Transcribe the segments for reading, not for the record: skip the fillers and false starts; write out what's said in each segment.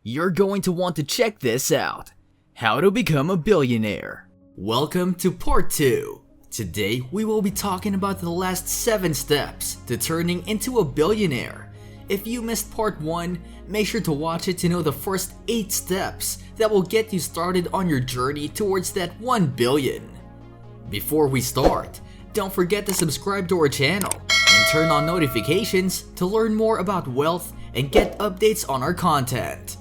You're going to want to check this out. How to Become a Billionaire. Welcome to part 2. Today we will be talking about the last 7 steps to turning into a billionaire. If you missed part 1, make sure to watch it to know the first 8 steps that will get you started on your journey towards that 1 billion. Before we start, don't forget to subscribe to our channel and turn on notifications to learn more about wealth and get updates on our content.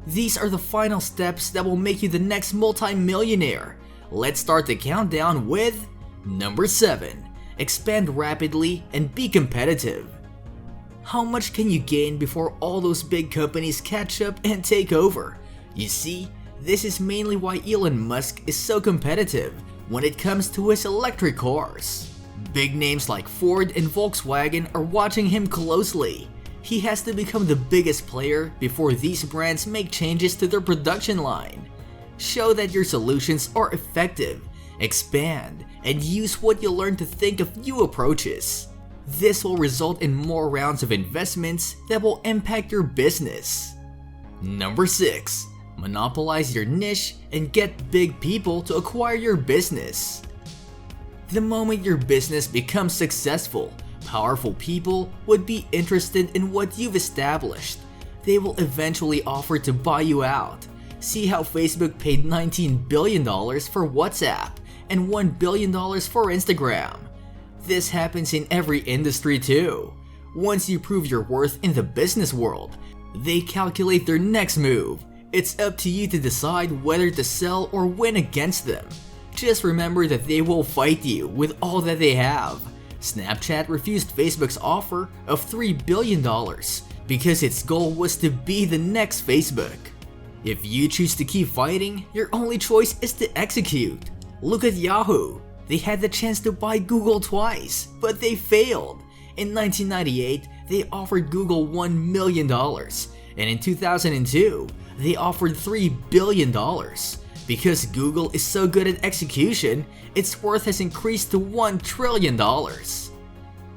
These are the final steps that will make you the next multi-millionaire. Let's start the countdown with number 7. Expand rapidly and be competitive. How much can you gain before all those big companies catch up and take over? You see, this is mainly why Elon Musk is so competitive when it comes to his electric cars. Big names like Ford and Volkswagen are watching him closely. He has to become the biggest player before these brands make changes to their production line. Show that your solutions are effective, expand, and use what you learn to think of new approaches. This will result in more rounds of investments that will impact your business. Number 6. Monopolize your niche and get big people to acquire your business. The moment your business becomes successful, powerful people would be interested in what you've established. They will eventually offer to buy you out. See how Facebook paid $19 billion for WhatsApp and $1 billion for Instagram. This happens in every industry too. Once you prove your worth in the business world, they calculate their next move. It's up to you to decide whether to sell or win against them. Just remember that they will fight you with all that they have. Snapchat refused Facebook's offer of $3 billion because its goal was to be the next Facebook. If you choose to keep fighting, your only choice is to execute. Look at Yahoo! They had the chance to buy Google twice, but they failed. In 1998, they offered Google $1 million, and in 2002, they offered $3 billion. Because Google is so good at execution, its worth has increased to $1 trillion.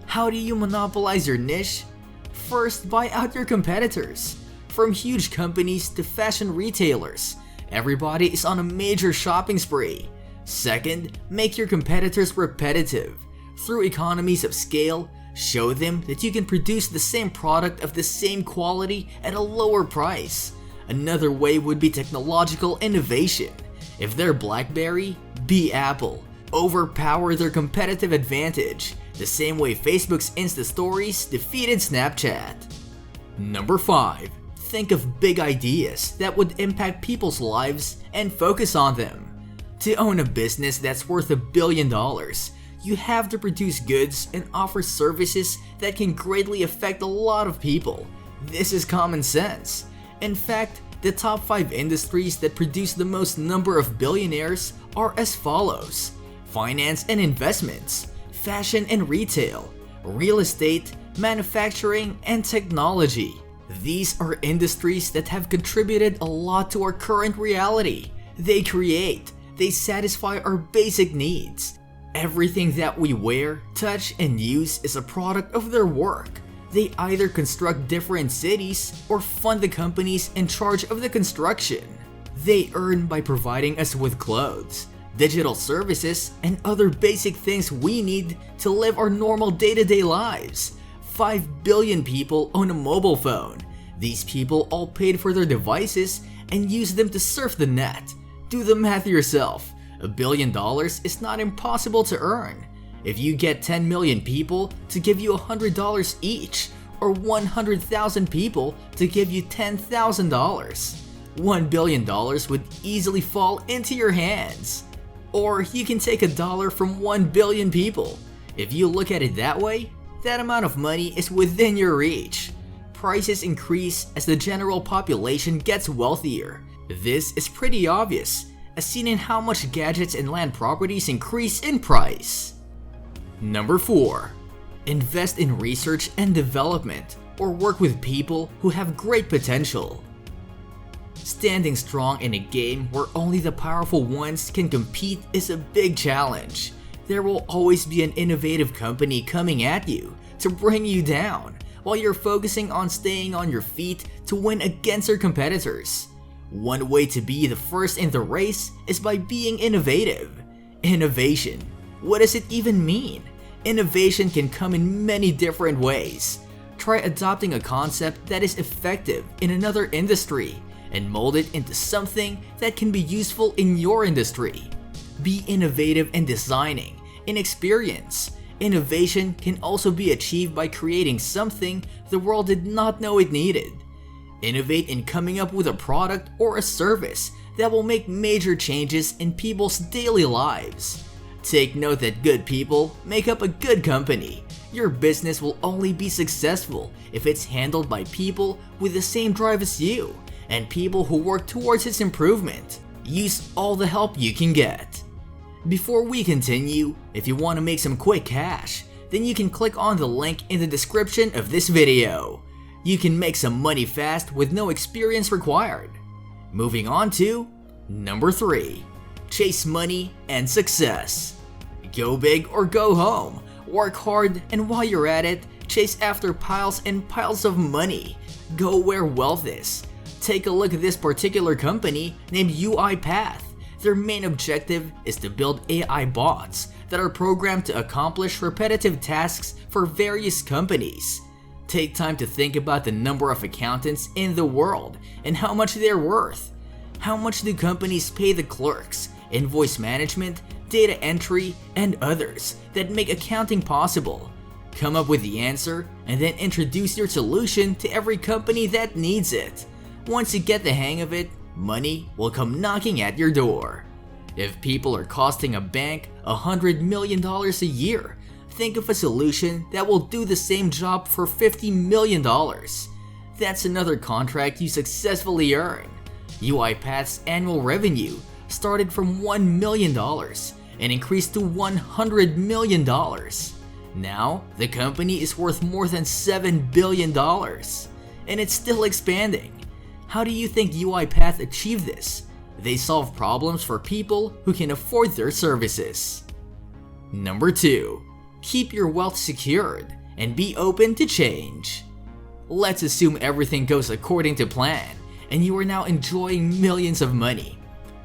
How do you monopolize your niche? First, buy out your competitors. From huge companies to fashion retailers, everybody is on a major shopping spree. Second, make your competitors repetitive. Through economies of scale, show them that you can produce the same product of the same quality at a lower price. Another way would be technological innovation. If they're BlackBerry, be Apple. Overpower their competitive advantage, the same way Facebook's Insta Stories defeated Snapchat. Number 5. Think of big ideas that would impact people's lives and focus on them. To own a business that's worth $1 billion, you have to produce goods and offer services that can greatly affect a lot of people. This is common sense. In fact, the top 5 industries that produce the most number of billionaires are as follows: finance and investments, fashion and retail, real estate, manufacturing, and technology. These are industries that have contributed a lot to our current reality. They create, they satisfy our basic needs. Everything that we wear, touch, and use is a product of their work. They either construct different cities or fund the companies in charge of the construction. They earn by providing us with clothes, digital services, and other basic things we need to live our normal day-to-day lives. 5 billion people own a mobile phone. These people all paid for their devices and use them to surf the net. Do the math yourself. $1 billion is not impossible to earn. If you get 10 million people to give you $100 each, or 100,000 people to give you $10,000, $1 billion would easily fall into your hands. Or you can take $1 from 1 billion people. If you look at it that way, that amount of money is within your reach. Prices increase as the general population gets wealthier. This is pretty obvious, as seen in how much gadgets and land properties increase in price. Number 4. Invest in research and development, or work with people who have great potential. Standing strong in a game where only the powerful ones can compete is a big challenge. There will always be an innovative company coming at you to bring you down, while you're focusing on staying on your feet to win against your competitors. One way to be the first in the race is by being innovative. Innovation. What does it even mean? Innovation can come in many different ways. Try adopting a concept that is effective in another industry and mold it into something that can be useful in your industry. Be innovative in designing, in experience. Innovation can also be achieved by creating something the world did not know it needed. Innovate in coming up with a product or a service that will make major changes in people's daily lives. Take note that good people make up a good company. Your business will only be successful if it's handled by people with the same drive as you and people who work towards its improvement. Use all the help you can get. Before we continue, if you want to make some quick cash, then you can click on the link in the description of this video. You can make some money fast with no experience required. Moving on to number 3. Chase money and success. Go big or go home. Work hard, and while you're at it, chase after piles and piles of money. Go where wealth is. Take a look at this particular company named UiPath. Their main objective is to build AI bots that are programmed to accomplish repetitive tasks for various companies. Take time to think about the number of accountants in the world and how much they're worth. How much do companies pay the clerks, invoice management, data entry, and others that make accounting possible? Come up with the answer and then introduce your solution to every company that needs it. Once you get the hang of it, money will come knocking at your door. If people are costing a bank $100 million a year, think of a solution that will do the same job for $50 million. That's another contract you successfully earn. UiPath's annual revenue started from $1 million and increased to $100 million. Now, the company is worth more than $7 billion, and it's still expanding. How do you think UiPath achieved this? They solve problems for people who can afford their services. Number 2. Keep your wealth secured and be open to change. Let's assume everything goes according to plan and you are now enjoying millions of money.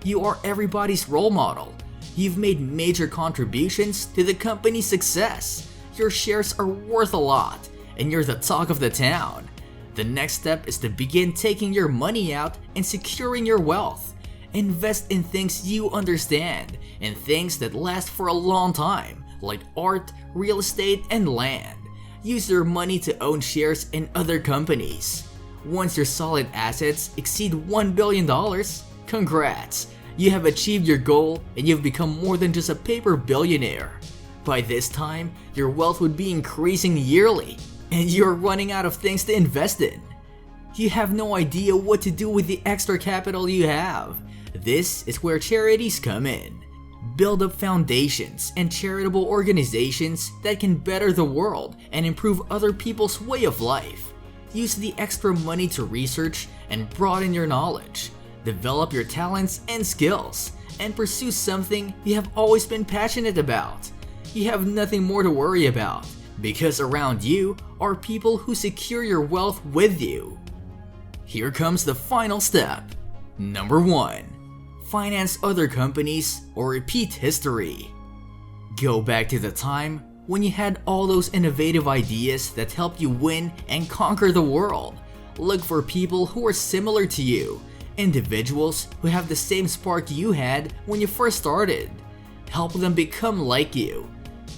You are everybody's role model. You've made major contributions to the company's success. Your shares are worth a lot and you're the talk of the town. The next step is to begin taking your money out and securing your wealth. Invest in things you understand and things that last for a long time, like art, real estate, and land. Use your money to own shares in other companies. Once your solid assets exceed $1 billion, congrats! You have achieved your goal and you've become more than just a paper billionaire. By this time, your wealth would be increasing yearly, and you're running out of things to invest in. You have no idea what to do with the extra capital you have. This is where charities come in. Build up foundations and charitable organizations that can better the world and improve other people's way of life. Use the extra money to research and broaden your knowledge. Develop your talents and skills, and pursue something you have always been passionate about. You have nothing more to worry about, because around you are people who secure your wealth with you. Here comes the final step. Number 1. Finance other companies or repeat history. Go back to the time when you had all those innovative ideas that helped you win and conquer the world. Look for people who are similar to you, individuals who have the same spark you had when you first started. Help them become like you.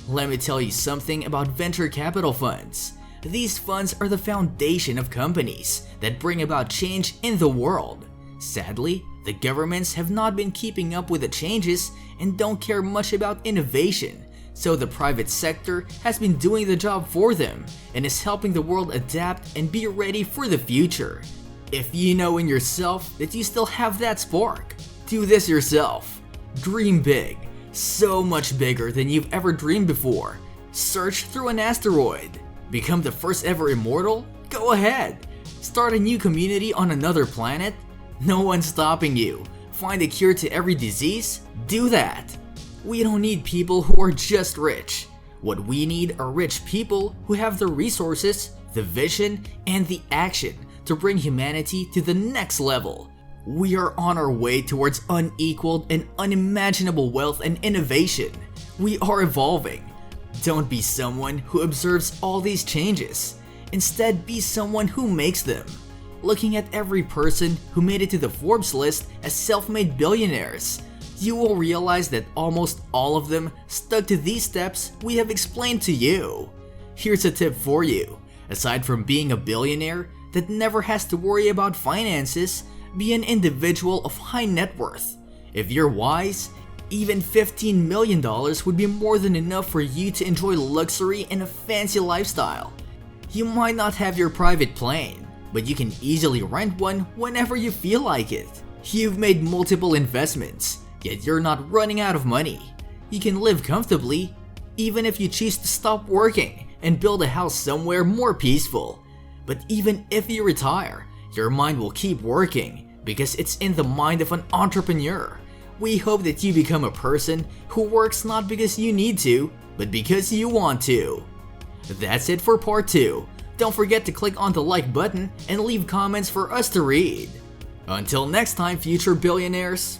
Let me tell you something about venture capital funds. These funds are the foundation of companies that bring about change in the world. Sadly, the governments have not been keeping up with the changes and don't care much about innovation, so the private sector has been doing the job for them and is helping the world adapt and be ready for the future. If you know in yourself that you still have that spark, do this yourself. Dream big, so much bigger than you've ever dreamed before. Search through an asteroid. Become the first ever immortal? Go ahead. Start a new community on another planet? No one's stopping you. Find a cure to every disease? Do that. We don't need people who are just rich. What we need are rich people who have the resources, the vision, and the action to bring humanity to the next level. We are on our way towards unequaled and unimaginable wealth and innovation. We are evolving. Don't be someone who observes all these changes. Instead, be someone who makes them. Looking at every person who made it to the Forbes list as self-made billionaires, you will realize that almost all of them stuck to these steps we have explained to you. Here's a tip for you. Aside from being a billionaire that never has to worry about finances, be an individual of high net worth. If you're wise, even $15 million would be more than enough for you to enjoy luxury and a fancy lifestyle. You might not have your private plane, but you can easily rent one whenever you feel like it. You've made multiple investments, yet you're not running out of money. You can live comfortably, even if you choose to stop working and build a house somewhere more peaceful. But even if you retire, your mind will keep working because it's in the mind of an entrepreneur. We hope that you become a person who works not because you need to, but because you want to. That's it for part 2. Don't forget to click on the like button and leave comments for us to read. Until next time, future billionaires.